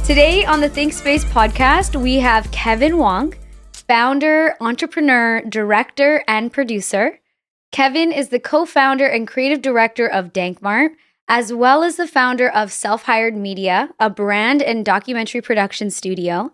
Today on the ThinkSpace podcast, we have Kevin Wong, founder, entrepreneur, director, and producer. Kevin is the co-founder and creative director of Dank Mart, as well as the founder of Self-Hired Media, a brand and documentary production studio.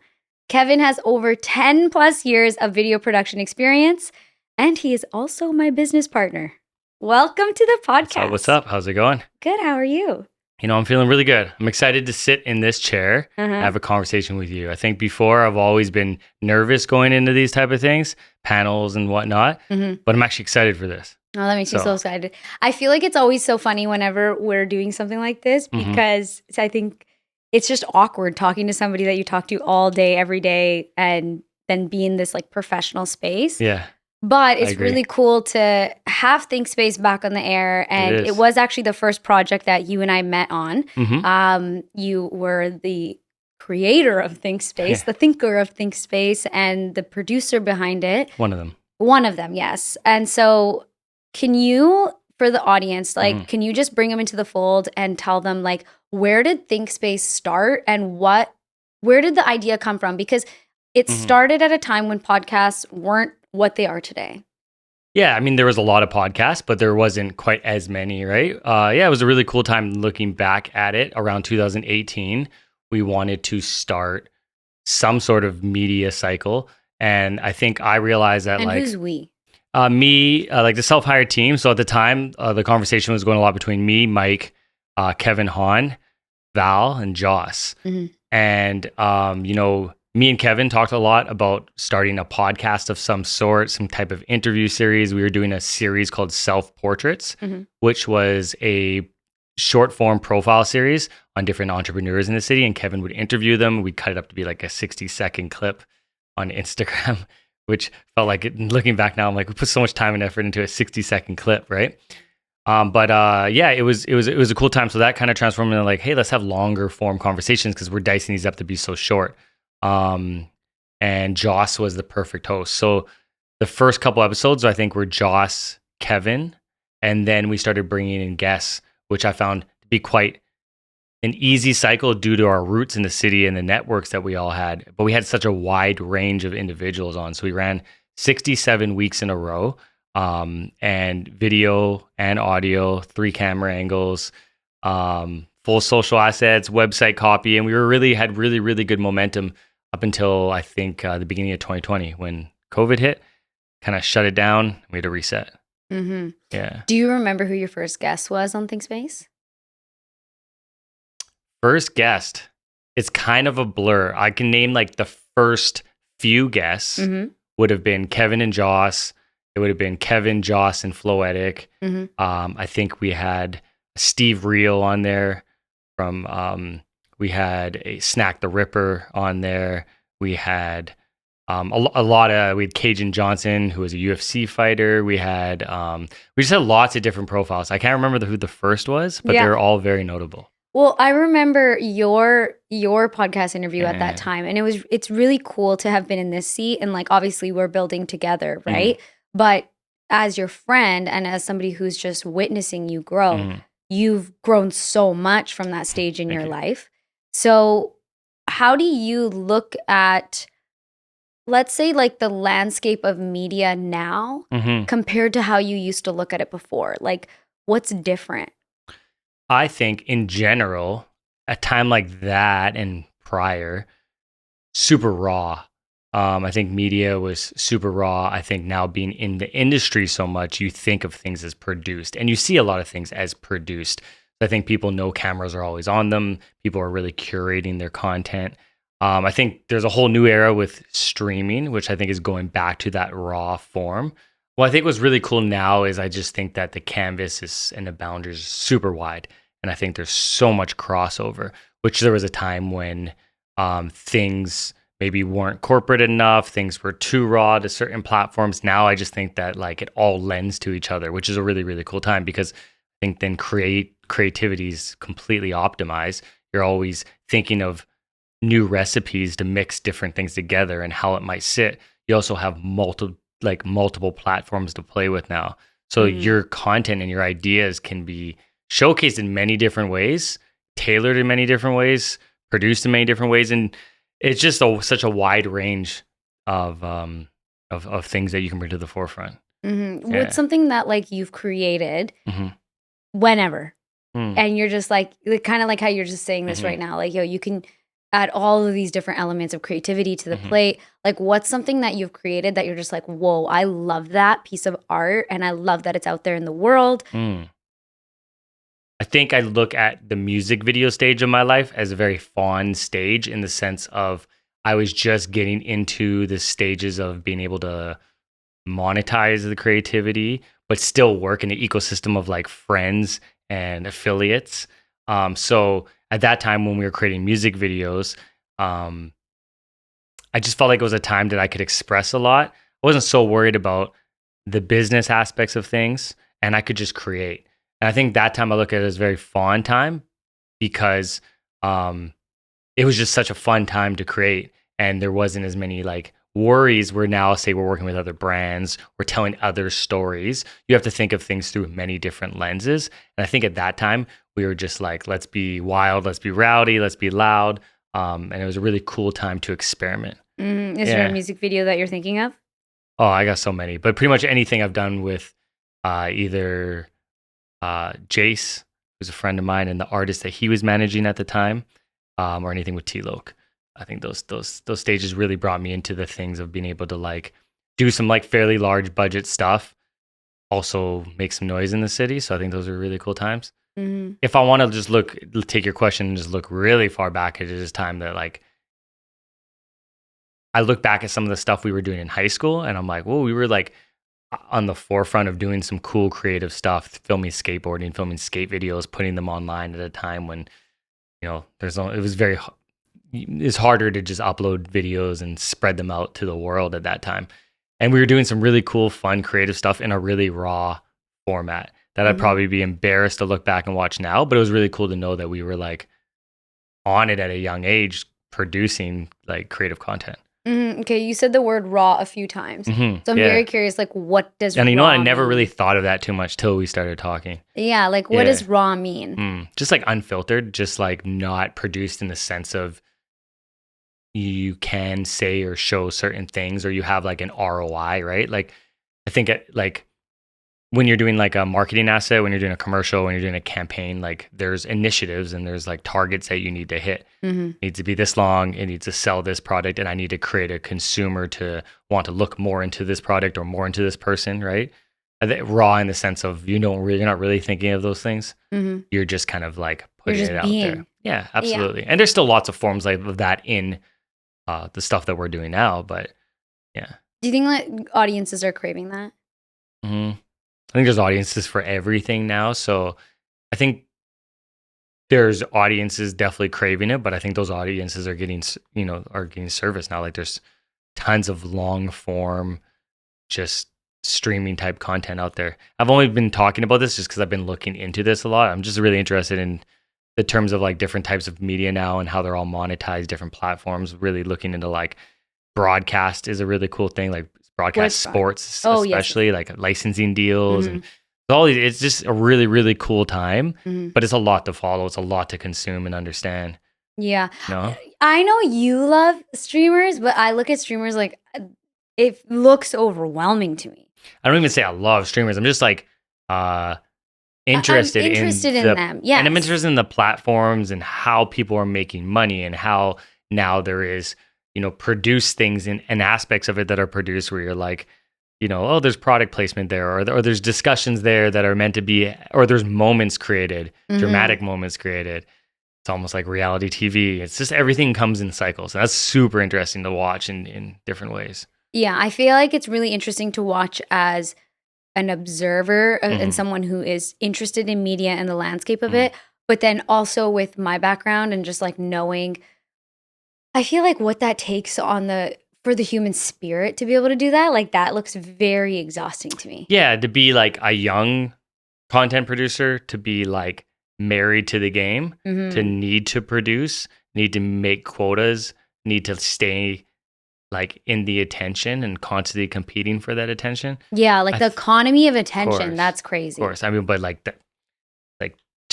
Kevin has over 10 plus years of video production experience, and he is also my business partner. Welcome to the podcast. What's up? How's it going? Good. How are you? I'm feeling really good. I'm excited to sit in this chair and have a conversation with you. I think before I've always been nervous going into these type of things, panels and whatnot, but I'm actually excited for this. Oh, that makes me so excited. I feel like it's always so funny whenever we're doing something like this because I think it's just awkward talking to somebody that you talk to all day, every day, and then be in this like professional space. Yeah. But it's really cool to have ThinkSpace back on the air. And it was actually the first project that you and I met on. You were the creator of ThinkSpace, the thinker of ThinkSpace, and the producer behind it. One of them. One of them, yes. And so can you, for the audience, can you just bring them into the fold and tell them, like, where did ThinkSpace start and where did the idea come from? Because it started at a time when podcasts weren't what they are today. Yeah, I mean, there was a lot of podcasts, but there wasn't quite as many, right? It was a really cool time looking back at it. Around 2018, we wanted to start some sort of media cycle. And I think I realized that who's we? Me, the self-hired team. So at the time, the conversation was going a lot between me, Mike, Kevin Hahn, Val, and Joss. And, me and Kevin talked a lot about starting a podcast of some sort, some type of interview series. We were doing a series called Self Portraits, which was a short form profile series on different entrepreneurs in the city. And Kevin would interview them. We'd cut it up to be like a 60-second clip on Instagram, which felt like it. Looking back now, I'm like, we put so much time and effort into a 60-second clip, right? It was a cool time. So that kind of transformed into like, hey, let's have longer form conversations because we're dicing these up to be so short. And Joss was the perfect host. So the first couple episodes, I think, were Joss, Kevin, and then we started bringing in guests, which I found to be quite an easy cycle due to our roots in the city and the networks that we all had. But we had such a wide range of individuals on. So we ran 67 weeks in a row, and video and audio, 3 camera angles, full social assets, website copy, and we had really good momentum up until I think the beginning of 2020 when COVID hit, kind of shut it down. We had to reset. Yeah. Do you remember who your first guest was on ThinkSpace? First guest, it's kind of a blur. I can name like the first few guests would have been Kevin and Joss. It would have been Kevin, Joss, and Floetic. I think we had Steve Reel on there. We had a Snack the Ripper on there. We had we had Cajun Johnson, who was a UFC fighter. We just had lots of different profiles. I can't remember who the first was, but they're all very notable. Well, I remember your podcast interview at that time, and it's really cool to have been in this seat. And like, obviously, we're building together, right? But as your friend and as somebody who's just witnessing you grow. You've grown so much from that stage in your life. So how do you look at, let's say, like the landscape of media now compared to how you used to look at it before? Like, what's different? I think in general, a time like that and prior, super raw. I think media was super raw. I think now being in the industry so much, you think of things as produced and you see a lot of things as produced. I think people know cameras are always on them. People are really curating their content. I think there's a whole new era with streaming, which I think is going back to that raw form. What I think was really cool now is I just think that the canvas and the boundaries are super wide. And I think there's so much crossover, which there was a time when things maybe weren't corporate enough, things were too raw to certain platforms. Now I just think that like it all lends to each other, which is a really, really cool time because I think then creativity is completely optimized. You're always thinking of new recipes to mix different things together and how it might sit. You also have multiple platforms to play with now. So your content and your ideas can be showcased in many different ways, tailored in many different ways, produced in many different ways, and it's just such a wide range of things that you can bring to the forefront. Mm-hmm. What's something that like you've created Mm-hmm. whenever, and you're just like kind of like how you're just saying this right now, like, yo, you can add all of these different elements of creativity to the plate. Like, what's something that you've created that you're just like, whoa, I love that piece of art, and I love that it's out there in the world. I think I look at the music video stage of my life as a very fond stage, in the sense of I was just getting into the stages of being able to monetize the creativity, but still work in the ecosystem of like friends and affiliates. So at that time when we were creating music videos, I just felt like it was a time that I could express a lot. I wasn't so worried about the business aspects of things, and I could just create. And I think that time I look at it as a very fun time, because it was just such a fun time to create, and there wasn't as many like worries where now, say we're working with other brands, we're telling other stories. You have to think of things through many different lenses. And I think at that time we were just like, let's be wild, let's be rowdy, let's be loud. And it was a really cool time to experiment. Is there a music video that you're thinking of? Oh, I got so many, but pretty much anything I've done with either Jace, who's a friend of mine, and the artist that he was managing at the time, or anything with T-Loc. I think those stages really brought me into the things of being able to like do some like fairly large budget stuff, also make some noise in the city. So I think those are really cool times. If I want to just take your question and just look really far back, it is time that like I look back at some of the stuff we were doing in high school, and I'm like, whoa, we were like on the forefront of doing some cool creative stuff, filming skateboarding, filming skate videos, putting them online at a time when, it's harder to just upload videos and spread them out to the world at that time. And we were doing some really cool, fun, creative stuff in a really raw format that I'd probably be embarrassed to look back and watch now. But it was really cool to know that we were like on it at a young age, producing like creative content. Okay, you said the word raw a few times. So I'm very curious, like, what does raw mean? And I never really thought of that too much till we started talking. Yeah, like, what does raw mean? Just like unfiltered, just like not produced in the sense of you can say or show certain things, or you have like an ROI, right? Like, I think like when you're doing like a marketing asset, when you're doing a commercial, when you're doing a campaign, like there's initiatives and there's like targets that you need to hit. It needs to be this long. It needs to sell this product, and I need to create a consumer to want to look more into this product or more into this person, right? Raw in the sense of you're not really thinking of those things. You're just kind of like putting it out there. Yeah, absolutely. And there's still lots of forms like of that in the stuff that we're doing now, but yeah. Do you think like audiences are craving that? I think there's audiences for everything now. So I think there's audiences definitely craving it, but I think those audiences are getting service now. Like there's tons of long form, just streaming type content out there. I've only been talking about this just because I've been looking into this a lot. I'm just really interested in the terms of like different types of media now and how they're all monetized, different platforms, really looking into like broadcast is a really cool thing. Like broadcast sports, especially like licensing deals and all these. It's just a really, really cool time, but it's a lot to follow. It's a lot to consume and understand. Yeah. No? I know you love streamers, but I look at streamers like it looks overwhelming to me. I don't even say I love streamers. I'm just like interested in them. Yeah. And I'm interested in the platforms and how people are making money and how now there is, produce things and aspects of it that are produced where you're like, there's product placement there, or there's discussions there that are meant to be, or there's moments created, dramatic moments created. It's almost like reality TV. It's just everything comes in cycles. And that's super interesting to watch in different ways. Yeah, I feel like it's really interesting to watch as an observer and someone who is interested in media and the landscape of it. But then also with my background and just like knowing, I feel like what that takes for the human spirit to be able to do that, like that looks very exhausting to me. Yeah, to be like a young content producer, to be like married to the game, to need to produce, need to make quotas, need to stay like in the attention and constantly competing for that attention. Yeah, like the economy of attention, that's crazy. Of course. I mean, but like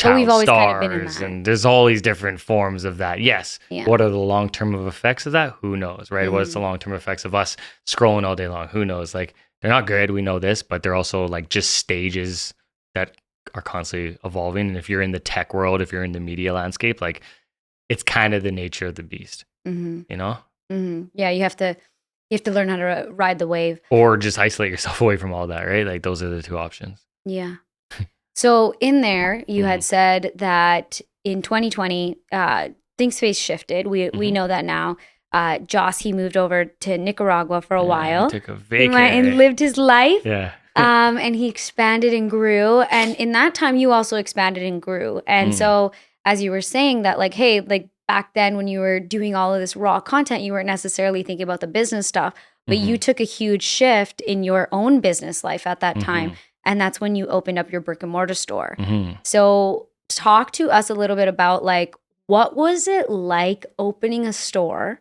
But we've child always kind of been in stars, that. and there's all these different forms of that. Yes. Yeah. What are the long-term effects of that? Who knows, right? What's the Mhm. long-term effects of us scrolling all day long? Who knows? Like, they're not good. We know this, but they're also like just stages that are constantly evolving. And if you're in the tech world, if you're in the media landscape, like, it's kind of the nature of the beast, Mhm. you know? Mhm. Yeah, you have to learn how to ride the wave. Or just isolate yourself away from all that, right? Like, those are the two options. Yeah. So in there, you had Mhm. said that in 2020, ThinkSpace shifted. We Mhm. know that now. Joss, he moved over to Nicaragua for a Yeah, while. he took a He went and vacay. lived his life. Yeah. And he expanded and grew. And in that time, you also expanded and grew. And so, as you were saying that, like, hey, like back then when you were doing all of this raw content, you weren't necessarily thinking about the business stuff, but you took a huge shift in your own business life at that time. And that's when you opened up your brick and mortar store. So talk to us a little bit about, like, what was it like opening a store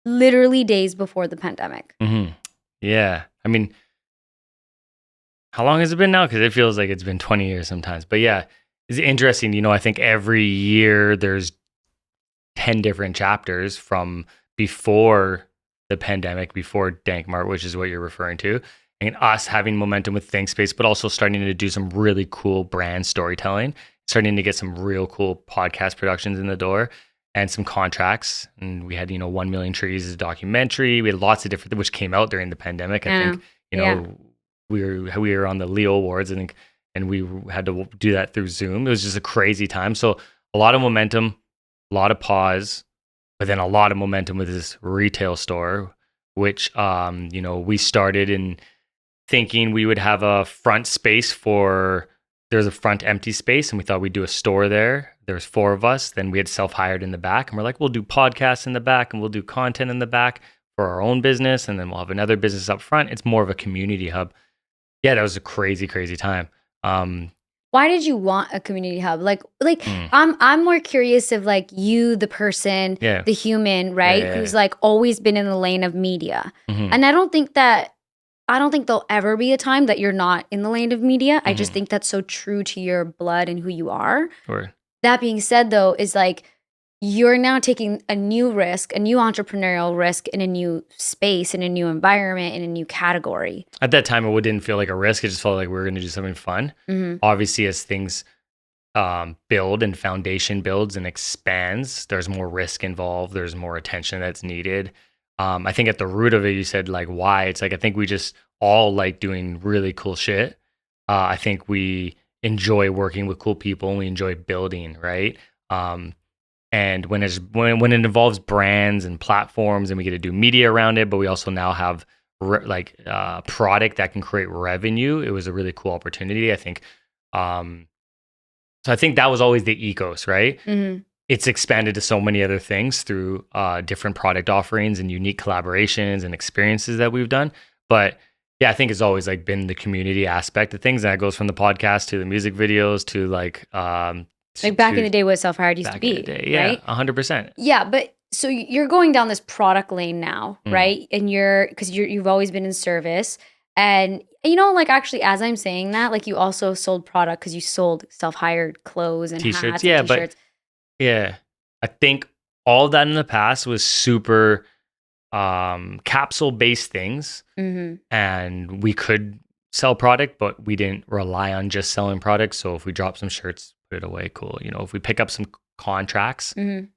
literally days before the pandemic? Yeah. I mean, how long has it been now? Because it feels like it's been 20 years sometimes. But yeah, it's interesting. You know, I think every year there's 10 different chapters from before the pandemic, before Dank Mart, which is what you're referring to, and us having momentum with ThinkSpace, but also starting to do some really cool brand storytelling, starting to get some real cool podcast productions in the door and some contracts. And we had, 1 Million Trees as a documentary. We had lots of different, which came out during the pandemic. I think, we were on the Leo Awards, I think, and we had to do that through Zoom. It was just a crazy time. So a lot of momentum, a lot of pause, but then a lot of momentum with this retail store, which, we started in thinking we would have a front space there's a front empty space, and we thought we'd do a store there. There's 4 of us. Then we had self-hired in the back, and we're like, we'll do podcasts in the back, and we'll do content in the back for our own business, and then we'll have another business up front. It's more of a community hub. Yeah, that was a crazy, crazy time. Why did you want a community hub? Like I'm more curious of, like, you, the person, the human, right? Yeah. Who's like always been in the lane of media. Mhm. And I don't think there'll ever be a time that you're not in the lane of media. I just think that's so true to your blood and who you are. Sure. That being said, though, is like you're now taking a new risk, a new entrepreneurial risk in a new space, in a new environment, in a new category. At that time, it didn't feel like a risk. It just felt like we were going to do something fun. Obviously, as things build and foundation builds and expands, there's more risk involved. There's more attention that's needed. I think at the root of it, you said, like, why? It's like, I think we just all like doing really cool shit. I think we enjoy working with cool people, and we enjoy building, right? And when it involves brands and platforms, and we get to do media around it, but we also now have product that can create revenue, it was a really cool opportunity, I think. So I think that was always the ethos, right? It's expanded to so many other things through different product offerings and unique collaborations and experiences that we've done. But yeah, I think it's always like been the community aspect of things. That goes from the podcast to the music videos to like back in the day what self-hired used to be. Yeah, right? 100%. Yeah, but so you're going down this product lane now, right? And you've always been in service. And, like, actually, as I'm saying that, like, you also sold product because you sold self-hired clothes and T-shirts, hats yeah, and T-shirts. But yeah, I think all of that in the past was super capsule-based things, and we could sell product, but we didn't rely on just selling products. So if we drop some shirts, put it away, cool. If we pick up some contracts,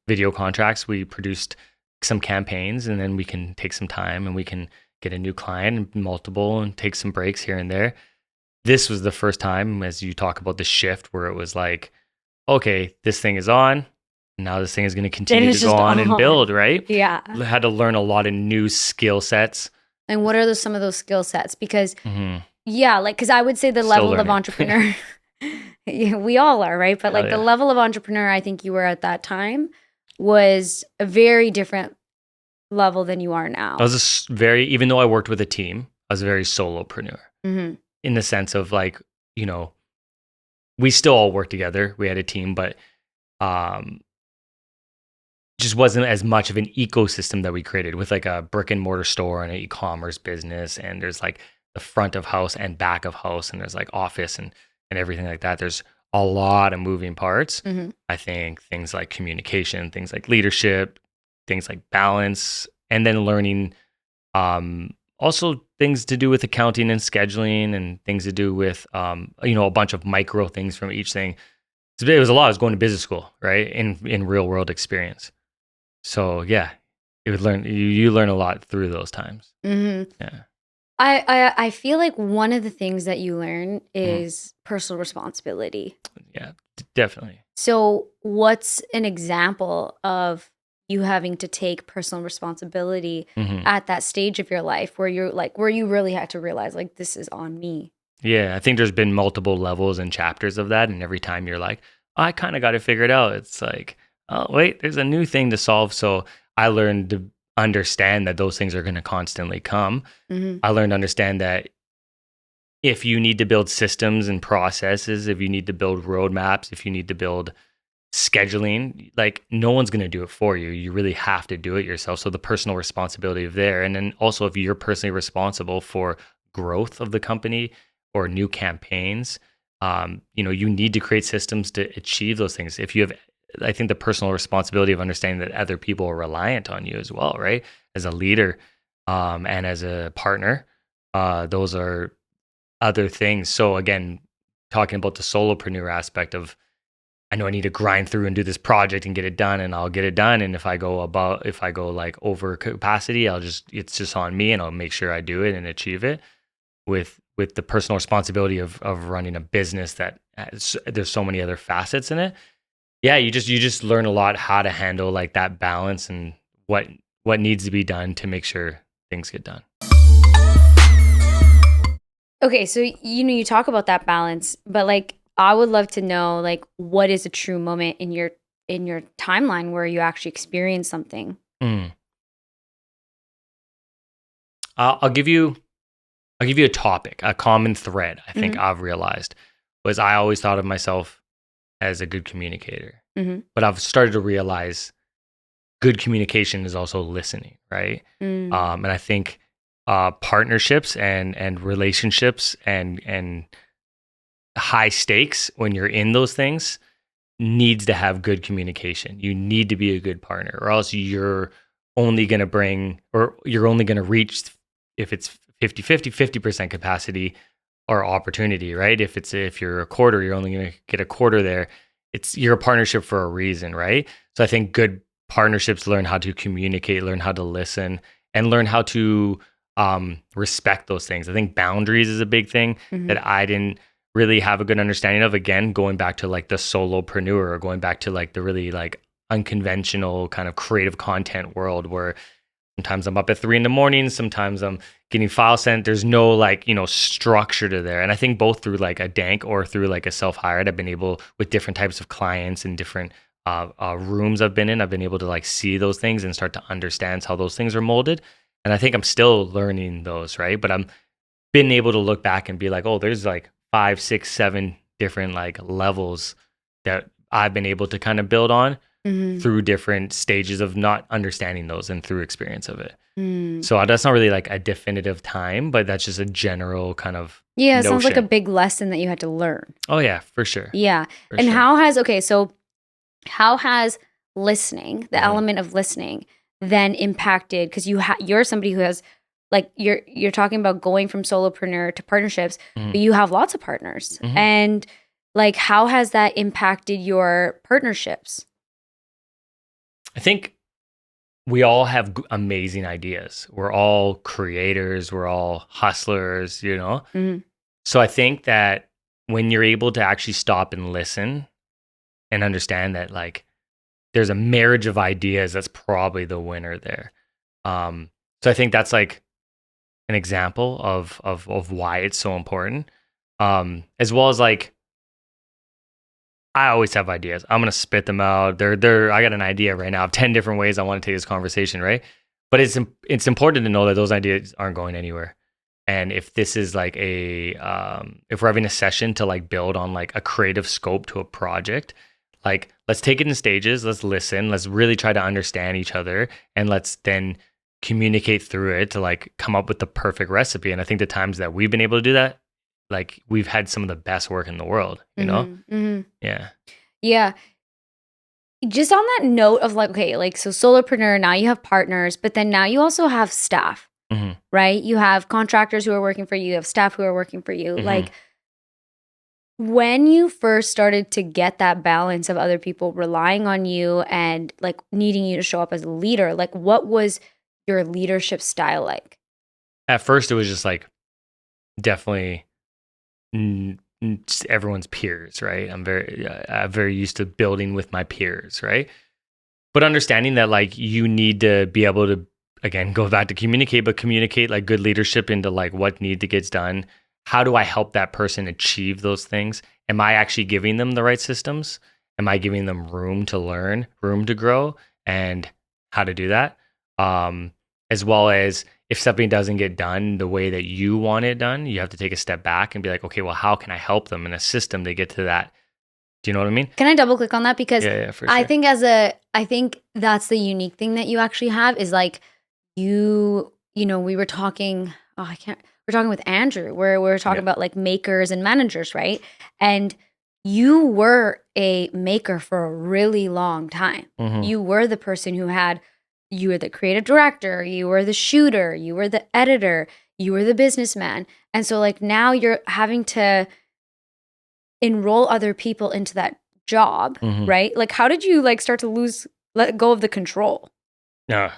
video contracts, we produced some campaigns, and then we can take some time and we can get a new client, multiple, and take some breaks here and there. This was the first time, as you talk about the shift, where it was like, okay, this thing is on. Now this thing is going to continue to go on and build, right? Yeah. I had to learn a lot of new skill sets. And what are some of those skill sets? Because, because I would say the level of entrepreneur, we all are, right? But like the level of entrepreneur I think you were at that time was a very different level than you are now. I was even though I worked with a team, I was a very solopreneur in the sense of, like, we still all work together. We had a team, but just wasn't as much of an ecosystem that we created with like a brick and mortar store and an e-commerce business. And there's like the front of house and back of house, and there's like office and everything like that. There's a lot of moving parts. Mm-hmm. I think things like communication, things like leadership, things like balance, and then learning also things to do with accounting and scheduling and things to do with a bunch of micro things from each thing. It was a lot. I was going to business school, right? In real world experience. So yeah, you learn a lot through those times. Mm-hmm. Yeah. I feel like one of the things that you learn is personal responsibility. Yeah, definitely. So what's an example of you having to take personal responsibility at that stage of your life where you really had to realize like, this is on me? Yeah, I think there's been multiple levels and chapters of that. And every time you're like, I kind of got to figure it out. It's like, oh, wait, there's a new thing to solve. So I learned to understand that those things are going to constantly come. I learned to understand that if you need to build systems and processes, if you need to build roadmaps, if you need to build scheduling, like no one's going to do it for you. You really have to do it yourself. So the personal responsibility of there. And then also if you're personally responsible for growth of the company or new campaigns, you need to create systems to achieve those things. If you have, I think the personal responsibility of understanding that other people are reliant on you as well, right? As a leader and as a partner, those are other things. So again, talking about the solopreneur aspect of, I know I need to grind through and do this project and get it done, and I'll get it done. And if I go like over capacity, it's just on me, and I'll make sure I do it and achieve it. With the personal responsibility of running a business that there's so many other facets in it. Yeah, you just learn a lot how to handle like that balance and what needs to be done to make sure things get done. Okay, so you talk about that balance, but like I would love to know like what is a true moment in your timeline where you actually experience something. I'll give you a topic, a common thread. I think I've realized was I always thought of myself as a good communicator, but I've started to realize good communication is also listening, right? And I think partnerships and relationships and high stakes when you're in those things needs to have good communication. You need to be a good partner, or else you're only going to reach, if it's 50% capacity or opportunity, right? If you're a quarter, you're only going to get a quarter there. You're a partnership for a reason, right? So I think good partnerships learn how to communicate, learn how to listen, and learn how to respect those things. I think boundaries is a big thing that I didn't really have a good understanding of. Again, going back to like the solopreneur, or going back to like the really like unconventional kind of creative content world where sometimes I'm up at 3 a.m, sometimes I'm getting files sent. There's no like, structure to there. And I think both through like a Dank or through like a self-hired, I've been able, with different types of clients and different rooms I've been in, I've been able to like see those things and start to understand how those things are molded. And I think I'm still learning those, right? But I'm been able to look back and be like, oh, there's like 5, 6, 7 different like levels that I've been able to kind of build on through different stages of not understanding those and through experience of it. So that's not really like a definitive time, but that's just a general kind of it sounds like a big lesson that you had to learn. Oh yeah, for sure. Yeah. For and sure. how has listening, the element of listening, then impacted, because you're somebody who has like you're talking about going from solopreneur to partnerships, but you have lots of partners. And like how has that impacted your partnerships? I think we all have amazing ideas. We're all creators, we're all hustlers, So I think that when you're able to actually stop and listen and understand that like there's a marriage of ideas, that's probably the winner there. So I think that's like an example of why it's so important. As well as like, I always have ideas. I'm gonna spit them out. I got an idea right now of 10 different ways I want to take this conversation, right? But it's important to know that those ideas aren't going anywhere. And if this is like if we're having a session to like build on like a creative scope to a project, like let's take it in stages. Let's listen. Let's really try to understand each other, and let's then communicate through it to like come up with the perfect recipe. And I think the times that we've been able to do that like we've had some of the best work in the world, you know? Yeah. Yeah. Just on that note of like, okay, like, so solopreneur, now you have partners, but then now you also have staff, right? You have contractors who are working for you, you have staff who are working for you. Like, when you first started to get that balance of other people relying on you and like needing you to show up as a leader, like, what was your leadership style like? At first, it was just like definitely just everyone's peers, right? I'm very used to building with my peers, right? But understanding that like you need to be able to, again, go back to communicate, but communicate like good leadership into like what need to get done. How do I help that person achieve those things? Am I actually giving them the right systems? Am I giving them room to learn, room to grow, and how to do that? As well as if something doesn't get done the way that you want it done, you have to take a step back and be like, okay, well, how can I help them and assist them to get to that? Do you know what I mean? Can I double click on that? Because Yeah, for sure. I think that's the unique thing that you actually have is like you know, we were talking, we're talking with Andrew where we're talking about like makers and managers, right? And you were a maker for a really long time. You were the person you were the creative director, you were the shooter, you were the editor, you were the businessman. And so like now you're having to enroll other people into that job, right? Like, how did you like start to let go of the control? No,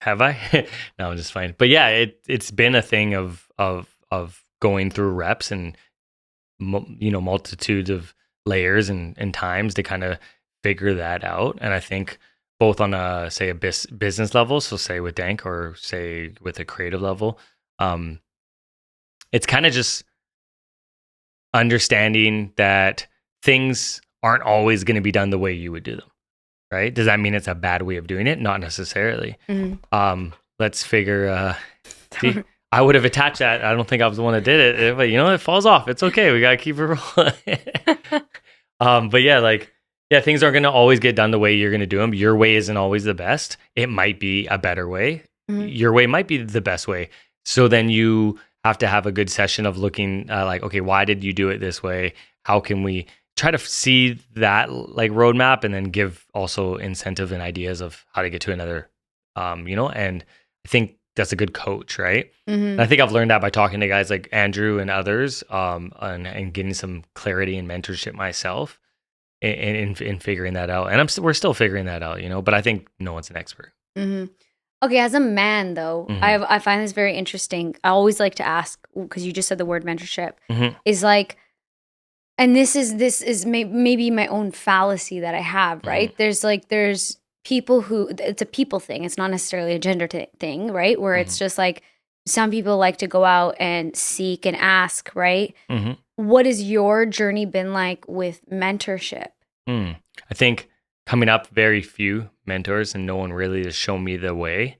have I? No, I'm just fine. But yeah, it's been a thing of going through reps and multitudes of layers and times to kind of figure that out. And I think both on a say a business level, so say with Dank or say with a creative level, it's kind of just understanding that things aren't always going to be done the way you would do them, right? Does that mean it's a bad way of doing it? Not necessarily. Let's figure, see, I would have attached that. I don't think I was the one that did it, but it falls off. It's okay. We got to keep it rolling. But yeah, things aren't going to always get done the way you're going to do them. Your way isn't always the best. It might be a better way. Your way might be the best way. So then you have to have a good session of looking like, okay, why did you do it this way? How can we try to see that like roadmap and then give also incentive and ideas of how to get to another, and I think that's a good coach, right? And I think I've learned that by talking to guys like Andrew and others, and getting some clarity and mentorship myself in figuring that out. And we're still figuring that out, but I think no one's an expert. Okay, as a man though, I find this very interesting. I always like to ask, because you just said the word mentorship, is like, and this is maybe my own fallacy that I have, right? There's people who, it's a people thing. It's not necessarily a gender thing, right? Where it's just like, some people like to go out and seek and ask, right? What has your journey been like with mentorship? I think coming up, very few mentors and no one really to show me the way.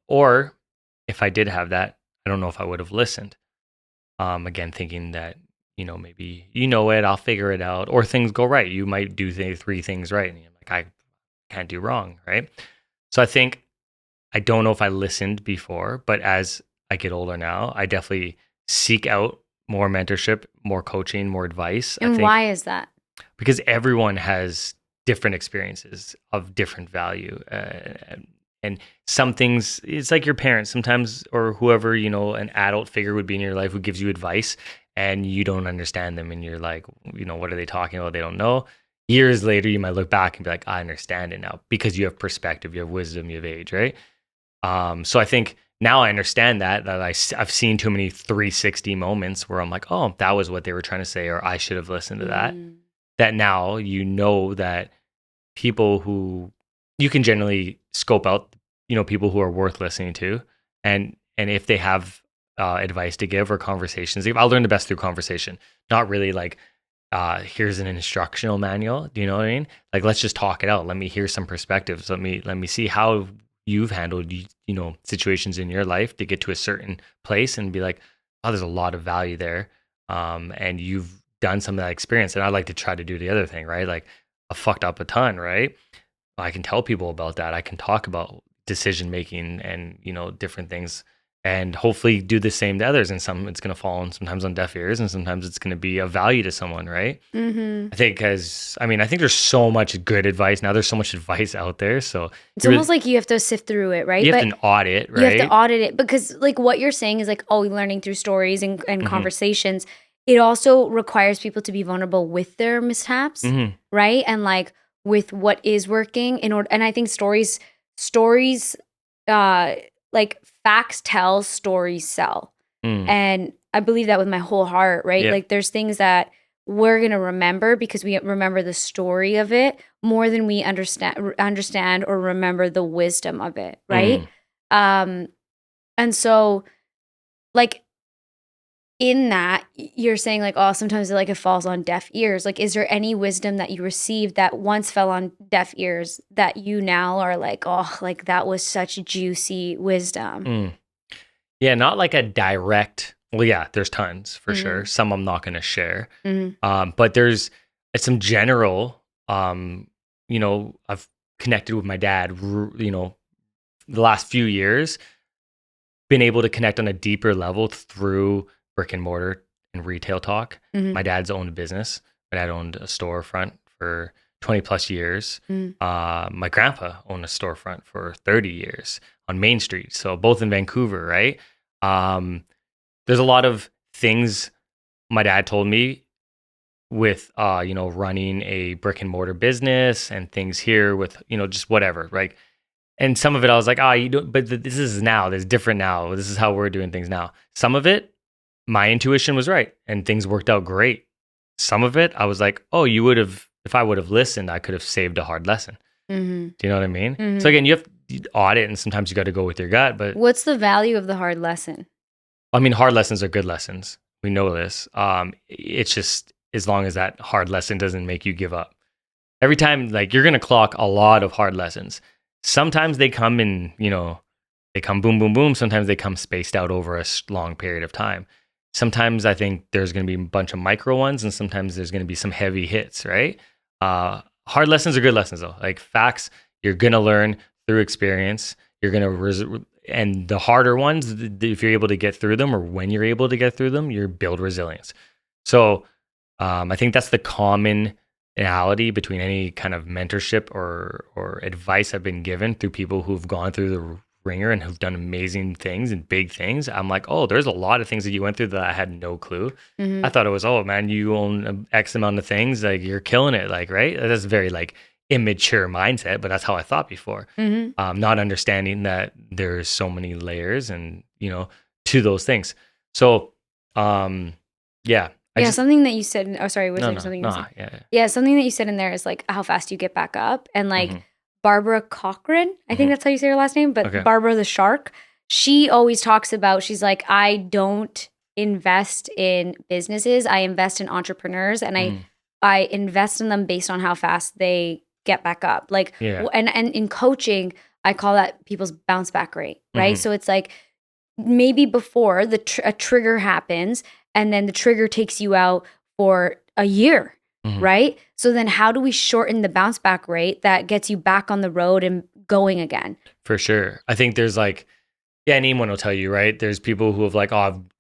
Or if I did have that, I don't know if I would have listened. Again, thinking that, maybe it, I'll figure it out, or things go right. You might do three things right. And you're like, I can't do wrong, right? So I think, I don't know if I listened before, but as I get older now, I definitely seek out more mentorship, more coaching, more advice. And why is that? Because everyone has different experiences of different value. And some things, it's like your parents sometimes, or whoever, an adult figure would be in your life who gives you advice and you don't understand them. And you're like, what are they talking about? They don't know. Years later, you might look back and be like, I understand it now, because you have perspective, you have wisdom, you have age, right? So I think now I understand that I've seen too many 360 moments where I'm like, oh, that was what they were trying to say, or I should have listened to that. That now that people who you can generally scope out, people who are worth listening to, and if they have advice to give or conversations, I'll learn the best through conversation. Not really like, here's an instructional manual. Do you know what I mean? Like, let's just talk it out. Let me hear some perspectives. Let me see how you've handled situations in your life to get to a certain place, and be like, oh, there's a lot of value there, and you've done some of that experience. And I like to try to do the other thing, right? Like, I fucked up a ton, right? I can tell people about that. I can talk about decision making and different things, and hopefully do the same to others. And some it's going to fall on sometimes on deaf ears, and sometimes it's going to be of value to someone, right? I think I think there's so much good advice now. There's so much advice out there, so it's almost like you have to sift through it, right? You have to audit, right? You have to audit it because, like, what you're saying is like, learning through stories and conversations. It also requires people to be vulnerable with their mishaps, right? And like with what is working in order. And I think stories, like facts tell, stories sell. And I believe that with my whole heart, right? Like there's things that we're going to remember because we remember the story of it more than we understand or remember the wisdom of it, right? And so like in that, you're saying like, sometimes like it falls on deaf ears. Like, is there any wisdom that you received that once fell on deaf ears that you now are like, like that was such juicy wisdom? Yeah, not like a direct. Well, yeah, there's tons for sure. Some I'm not going to share. But there's some general, I've connected with my dad, the last few years, been able to connect on a deeper level through brick and mortar and retail talk. My dad's owned a business. My dad owned a storefront for 20 plus years. My grandpa owned a storefront for 30 years on Main Street. So both in Vancouver, right? There's a lot of things my dad told me with, running a brick and mortar business and things here with, just whatever, right? And some of it I was like, but this is now, this is different now. This is how we're doing things now. Some of it, my intuition was right and things worked out great. Some of it, I was like, if I would have listened, I could have saved a hard lesson. Do you know what I mean? So again, you have to audit and sometimes you got to go with your gut, but what's the value of the hard lesson? I mean, hard lessons are good lessons. We know this. It's just as long as that hard lesson doesn't make you give up. Every time, like you're going to clock a lot of hard lessons. Sometimes they come in, they come boom, boom, boom. Sometimes they come spaced out over a long period of time. Sometimes I think there's going to be a bunch of micro ones and sometimes there's going to be some heavy hits, right? Hard lessons are good lessons though. Like facts, you're going to learn through experience. You're going to, and the harder ones, if you're able to get through them or when you're able to get through them, you build resilience. So I think that's the commonality between any kind of mentorship or advice I've been given through people who've gone through the ringer and who've done amazing things and big things. I'm like, there's a lot of things that you went through that I had no clue. I thought it was, man, you own X amount of things, like you're killing it, like, right? That's very like immature mindset, but that's how I thought before. Not understanding that there's so many layers and, to those things. So, something that you said. Oh, sorry. Something you said? Yeah, something that you said in there is like how fast you get back up, and like Barbara Cochran, I think that's how you say her last name, but Barbara the Shark. She always talks about. She's like, I don't invest in businesses. I invest in entrepreneurs, and I invest in them based on how fast they get back up. Like, and in coaching, I call that people's bounce back rate, right? So it's like maybe before a trigger happens. And then the trigger takes you out for a year, right? So then how do we shorten the bounce back rate that gets you back on the road and going again? For sure. I think there's like, anyone will tell you, right? There's people who have like,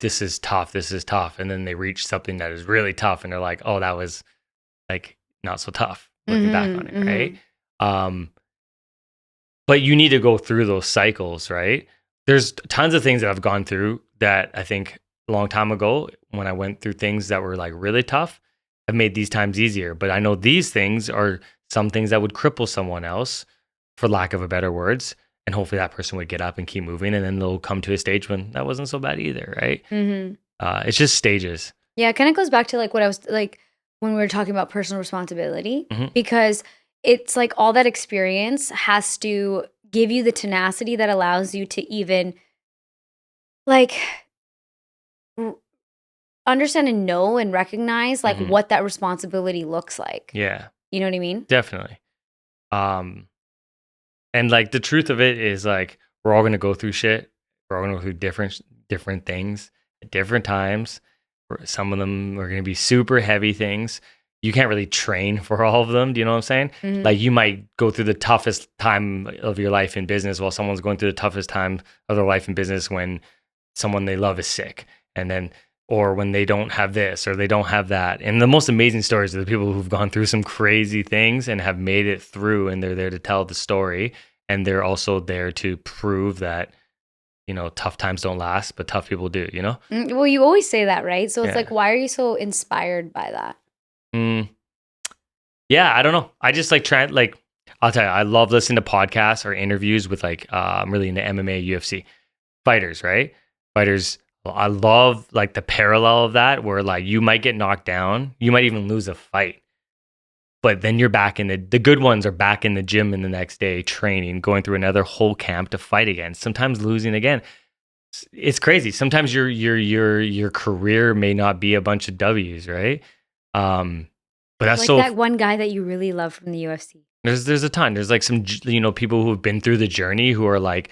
this is tough. And then they reach something that is really tough. And they're like, that was like not so tough looking back on it, right? But you need to go through those cycles, right? There's tons of things that I've gone through that I think a long time ago when I went through things that were like really tough, I've made these times easier. But I know these things are some things that would cripple someone else, for lack of a better words. And hopefully that person would get up and keep moving. And then they'll come to a stage when that wasn't so bad either, right? It's just stages. Yeah, it kind of goes back to like what I was like when we were talking about personal responsibility, because it's like all that experience has to give you the tenacity that allows you to even like understand and know and recognize like what that responsibility looks like. Yeah. You know what I mean? Definitely. And like the truth of it is like we're all going to go through shit. We're all going to go through different things at different times. Some of them are going to be super heavy things. You can't really train for all of them. Do you know what I'm saying? Like you might go through the toughest time of your life in business while someone's going through the toughest time of their life in business when someone they love is sick, and then or when they don't have this or they don't have that. And the most amazing stories are the people who've gone through some crazy things and have made it through, and they're there to tell the story, and they're also there to prove that, tough times don't last, but tough people do, Well, you always say that, right? So it's Yeah. like, why are you so inspired by that? Yeah, I don't know. I just like trying, like, I'll tell you, I love listening to podcasts or interviews with like, I'm really into MMA, UFC fighters, right? Fighters. I love like the parallel of that where like you might get knocked down, you might even lose a fight, but then you're back in the good ones are back in the gym in the next day training, going through another whole camp to fight again, sometimes losing again. It's crazy. Sometimes your career may not be a bunch of W's, right? But that's Like so that one guy that you really love from the UFC. there's a ton. There's like some people who have been through the journey who are like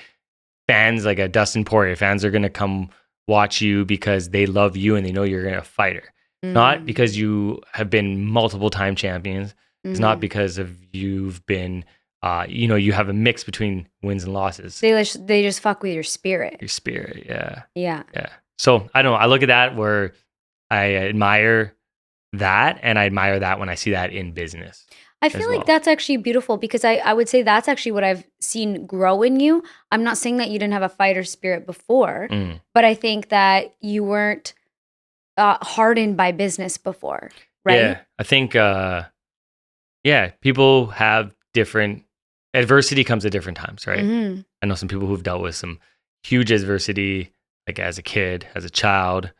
fans, like a Dustin Poirier. Fans are gonna come watch you because they love you and they know you're a fighter, not because you have been multiple time champions. It's not because of you've been, you have a mix between wins and losses. They just fuck with your spirit. Your spirit, yeah. Yeah. So I don't know. I look at that where I admire that, and I admire that when I see that in business. I feel like that's actually beautiful because I would say that's actually what I've seen grow in you. I'm not saying that you didn't have a fighter spirit before, but I think that you weren't hardened by business before, right? Yeah, I think, people have different, adversity comes at different times, right? I know some people who've dealt with some huge adversity, like as a kid, as a child,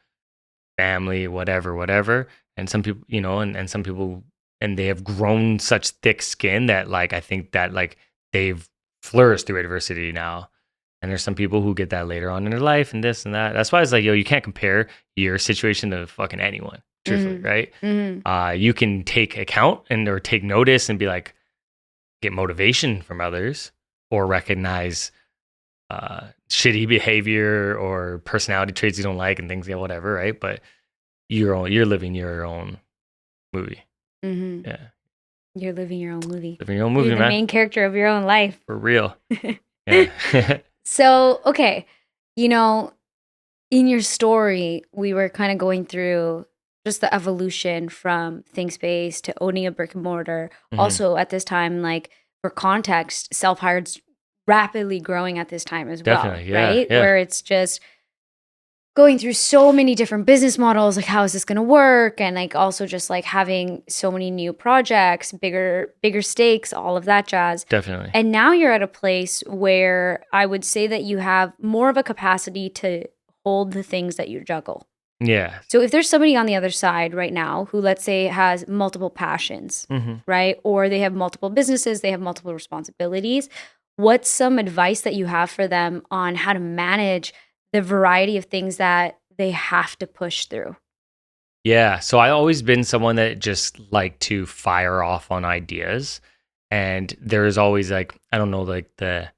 family, whatever. And some people, and some people, and they have grown such thick skin that like, I think that like they've flourished through adversity now. And there's some people who get that later on in their life and this and that. That's why it's like, you can't compare your situation to fucking anyone, truthfully, right? You can take account or take notice and be like, get motivation from others or recognize shitty behavior or personality traits you don't like and things, whatever, right? But you're living your own movie. Yeah. You're living your own movie. Living your own movie, You're the man. main character of your own life. For real. Yeah. So, okay, in your story, we were kind of going through just the evolution from ThinkSpace to owning a brick and mortar. Also at this time, like for context, self-hired's rapidly growing at this time as well, right? Yeah. Where it's just going through so many different business models, like how is this going to work? And like also just like having so many new projects, bigger stakes, all of that jazz. Definitely. And now you're at a place where I would say that you have more of a capacity to hold the things that you juggle. Yeah. So if there's somebody on the other side right now who, let's say, has multiple passions, right? Or they have multiple businesses, they have multiple responsibilities. What's some advice that you have for them on how to manage the variety of things that they have to push through? Yeah. So I've always been someone that just like to fire off on ideas. And there's always like, I don't know, like the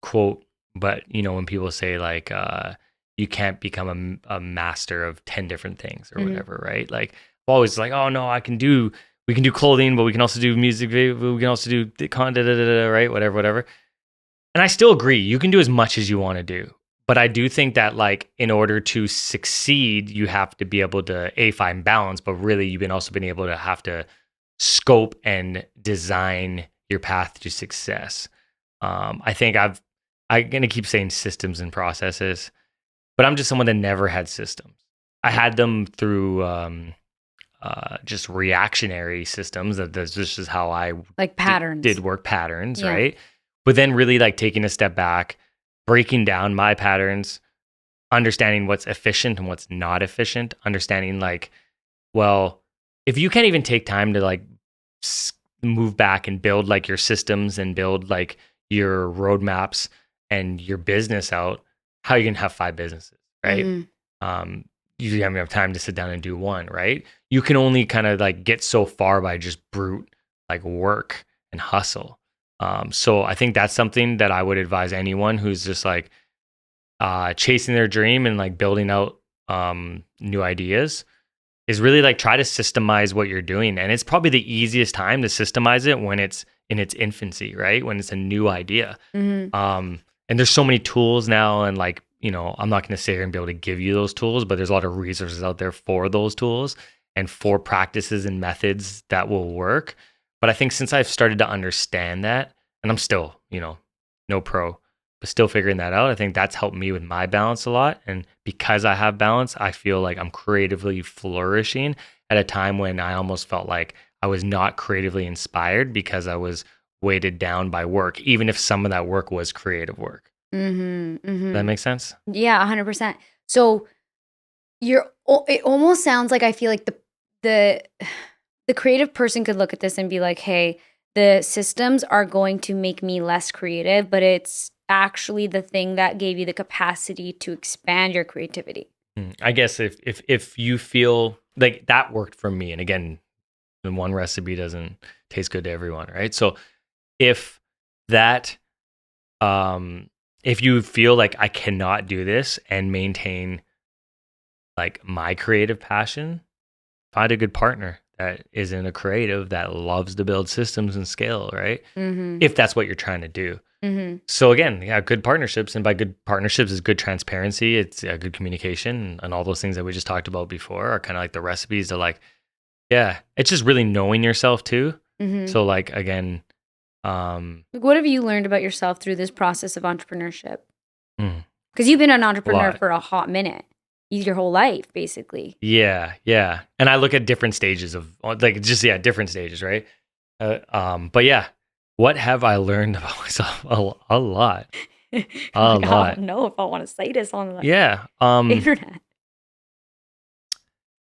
quote, but when people say like, you can't become a master of 10 different things or whatever, right? Like always like, oh no, we can do clothing, but we can also do music video, we can also do the content, right? Whatever. And I still agree. You can do as much as you want to do. But I do think that like in order to succeed, you have to be able to find balance, but really you've also been able to have to scope and design your path to success. I think I'm going to keep saying systems and processes, but I'm just someone that never had systems. I had them through just reactionary systems. This is how I like patterns did work patterns, right? But then really like taking a step back, breaking down my patterns, understanding what's efficient and what's not efficient, understanding like, well, if you can't even take time to like move back and build like your systems and build like your roadmaps and your business out, how are you going to have 5 businesses, right? You haven't enough time to sit down and do one, right? You can only kind of like get so far by just brute like work and hustle. So I think that's something that I would advise anyone who's just like chasing their dream and like building out new ideas is really like try to systemize what you're doing. And it's probably the easiest time to systemize it when it's in its infancy, right? When it's a new idea. And there's so many tools now and like, I'm not going to sit here and be able to give you those tools, but there's a lot of resources out there for those tools and for practices and methods that will work. But I think since I've started to understand that, and I'm still, no pro, but still figuring that out, I think that's helped me with my balance a lot. And because I have balance, I feel like I'm creatively flourishing at a time when I almost felt like I was not creatively inspired because I was weighted down by work, even if some of that work was creative work. Does that make sense? Yeah, 100%. So it almost sounds like I feel like the creative person could look at this and be like, hey, the systems are going to make me less creative, but it's actually the thing that gave you the capacity to expand your creativity. I guess if you feel like that worked for me, and again, one recipe doesn't taste good to everyone, right? So if that, if you feel like I cannot do this and maintain like my creative passion, find a good partner that isn't a creative that loves to build systems and scale, right? If that's what you're trying to do. So again, yeah, good partnerships, and by good partnerships is good transparency, it's good communication, and all those things that we just talked about before are kind of like the recipes to like, yeah, it's just really knowing yourself too. So like again, what have you learned about yourself through this process of entrepreneurship? Because you've been an entrepreneur for a hot minute, your whole life, basically. Yeah. And I look at different stages of different stages, right? But yeah, what have I learned about myself? A lot. A lot. I don't know if I want to say this on the internet.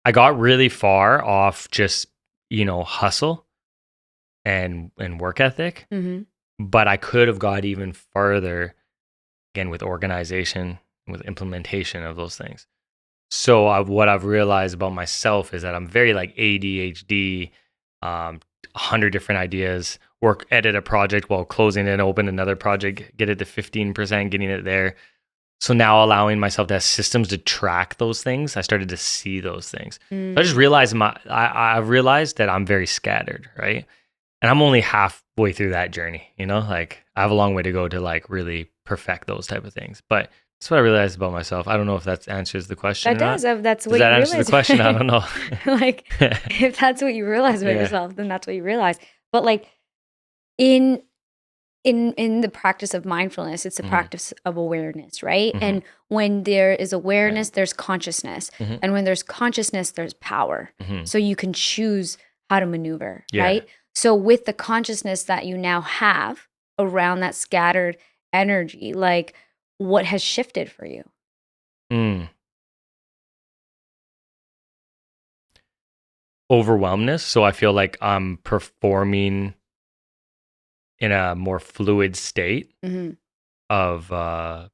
I got really far off just, hustle and work ethic, but I could have got even further, again, with organization, with implementation of those things. So what I've realized about myself is that I'm very like ADHD, 100 different ideas, edit a project while closing it, open another project, get it to 15%, getting it there. So now allowing myself to have systems to track those things, I started to see those things. So I just realized I realized that I'm very scattered, right? And I'm only halfway through that journey, like I have a long way to go to like really perfect those type of things. But that's what I realized about myself. I don't know if that answers the question. That does. That's what you realize. Does that answer the question? I don't know. Like, if that's what you realize about yourself, then that's what you realize. But like in the practice of mindfulness, it's a practice of awareness, right? And when there is awareness, there's consciousness. And when there's consciousness, there's power. So you can choose how to maneuver, right? So with the consciousness that you now have around that scattered energy, like, what has shifted for you? Overwhelmness. So I feel like I'm performing in a more fluid state of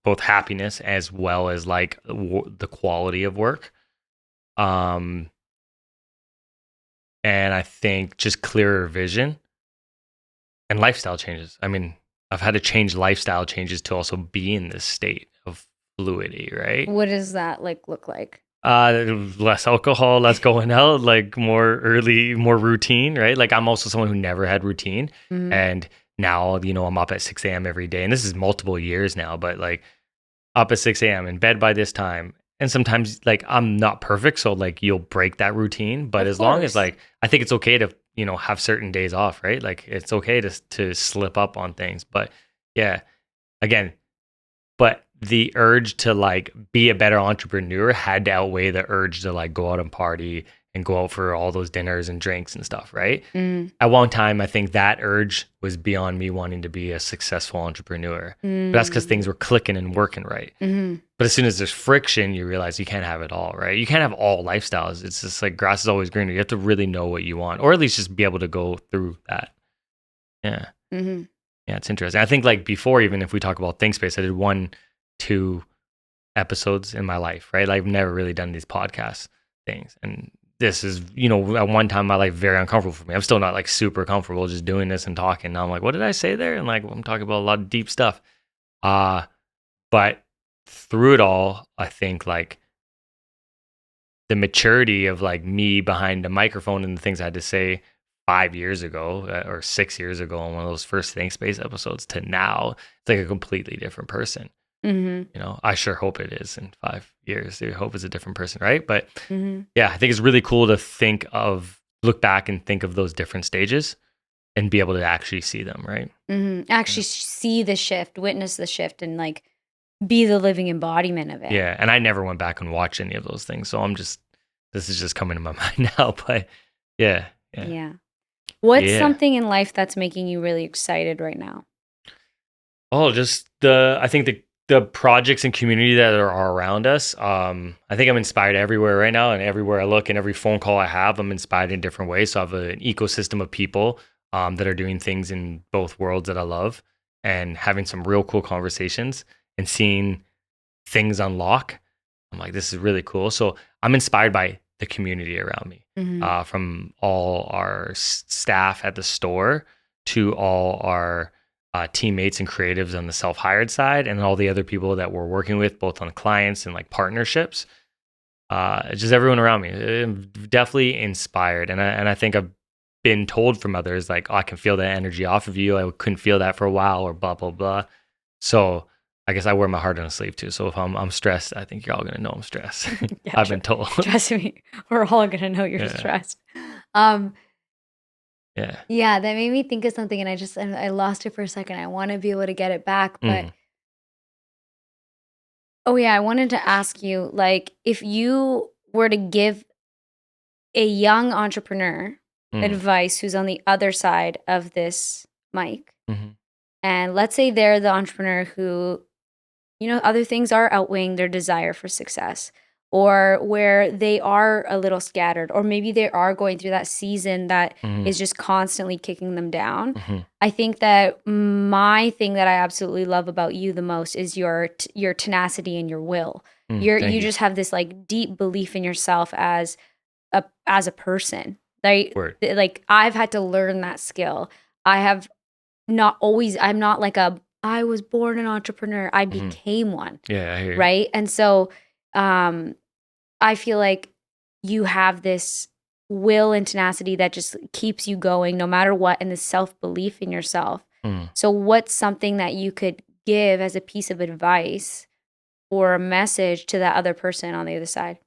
both happiness as well as like the quality of work. And I think just clearer vision and lifestyle changes. I mean, I've had to change lifestyle changes to also be in this state of fluidity, right? What does that look like? Less alcohol, less going out, like more routine, right? Like I'm also someone who never had routine. And now, I'm up at 6 a.m. every day. And this is multiple years now, but like up at 6 a.m. in bed by this time. And sometimes like I'm not perfect. So like you'll break that routine. But as long as like, I think it's okay to, have certain days off, right? Like it's okay to slip up on things. But yeah, again, but the urge to like be a better entrepreneur had to outweigh the urge to like go out and party and go out for all those dinners and drinks and stuff, right? At one time, I think that urge was beyond me wanting to be a successful entrepreneur. But that's because things were clicking and working right. But as soon as there's friction, you realize you can't have it all, right? You can't have all lifestyles. It's just like grass is always greener. You have to really know what you want, or at least just be able to go through that. Yeah. Yeah, it's interesting. I think like before, even if we talk about ThinkSpace, I did 1-2 episodes in my life, right? I've never really done these podcast things. And this is, at one time in my life, very uncomfortable for me. I'm still not like super comfortable just doing this and talking. Now I'm like, what did I say there? And like, I'm talking about a lot of deep stuff. But through it all, I think like the maturity of like me behind the microphone and the things I had to say 5 years ago or 6 years ago on one of those first ThinkSpace episodes to now, it's like a completely different person. Mm-hmm. You know, I sure hope it is in 5 years. I hope it's a different person, right? But Mm-hmm. yeah, I think it's really cool to look back and think of those different stages and be able to actually see them, right? Mm-hmm. Actually see the shift, witness the shift, and like be the living embodiment of it. Yeah, and I never went back and watched any of those things, so this is just coming to my mind now. But yeah. What's something in life that's making you really excited right now? Oh, just I think the projects and community that are around us. I think I'm inspired everywhere right now, and everywhere I look and every phone call I have, I'm inspired in different ways. So I have an ecosystem of people that are doing things in both worlds that I love, and having some real cool conversations and seeing things unlock. I'm like, this is really cool. So I'm inspired by the community around me, from all our staff at the store to all our teammates and creatives on the self-hired side, and all the other people that we're working with, both on clients and like partnerships. Just everyone around me. I'm definitely inspired, and I think I've been told from others like, oh, I can feel that energy off of you. I couldn't feel that for a while, or blah blah blah. So I guess I wear my heart on a sleeve too. So if I'm stressed, I think you're all gonna know I'm stressed. Yeah, I've been told. Trust me, we're all gonna know you're stressed. Yeah, that made me think of something, and I lost it for a second. I want to be able to get it back, but oh yeah, I wanted to ask you, like, if you were to give a young entrepreneur advice who's on the other side of this mic, and let's say they're the entrepreneur who, you know, other things are outweighing their desire for success, or where they are a little scattered, or maybe they are going through that season that is just constantly kicking them down. I think that my thing that I absolutely love about you the most is your tenacity and your will. You just have this like deep belief in yourself as a person, right? Like I've had to learn that skill. I'm not like I was born an entrepreneur. I became one. Yeah, I hear you. Right. And so I feel like you have this will and tenacity that just keeps you going no matter what, and this self-belief in yourself. So what's something that you could give as a piece of advice or a message to that other person on the other side?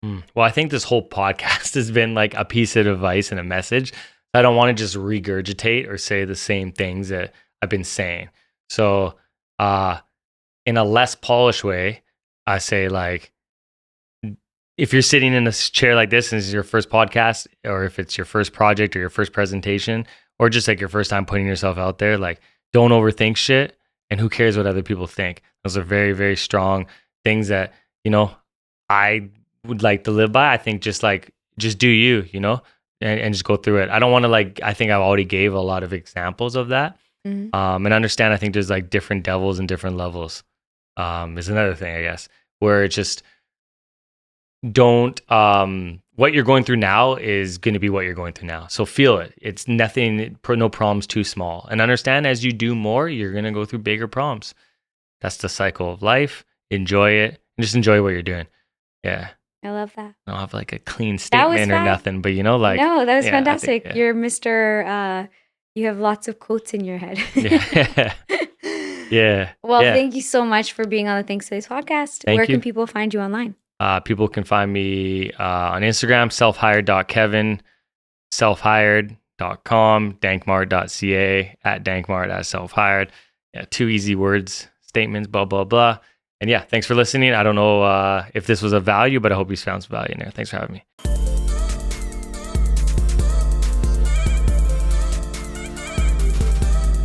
Well, I think this whole podcast has been like a piece of advice and a message. I don't want to just regurgitate or say the same things that I've been saying. So in a less polished way, I say, like, if you're sitting in a chair like this and this is your first podcast, or if it's your first project or your first presentation, or just like your first time putting yourself out there, like, don't overthink shit, and who cares what other people think. Those are very, very strong things that, you know, I would like to live by. I think just do you, you know, and just go through it. I don't want to, like, I think I've already gave a lot of examples of that. And understand, I think there's like different devils and different levels. Is another thing, I guess, where it's just don't, what you're going through now is going to be what you're going through now. So feel it. It's nothing, no problem's too small. And understand, as you do more, you're going to go through bigger problems. That's the cycle of life. Enjoy it, and just enjoy what you're doing. Yeah. I love that. I don't have like a clean statement or nothing, but you know, like, no, that was fantastic. You're Mr. You have lots of quotes in your head. Yeah. Well, thank you so much for being on the THINKSPACE podcast. Where can people find you online? People can find me on Instagram, selfhired.kevin, selfhired.com, dankmart.ca, at dankmart as selfhired. Yeah, 2 easy words, statements, blah, blah, blah. And yeah, thanks for listening. I don't know if this was of value, but I hope you found some value in there. Thanks for having me.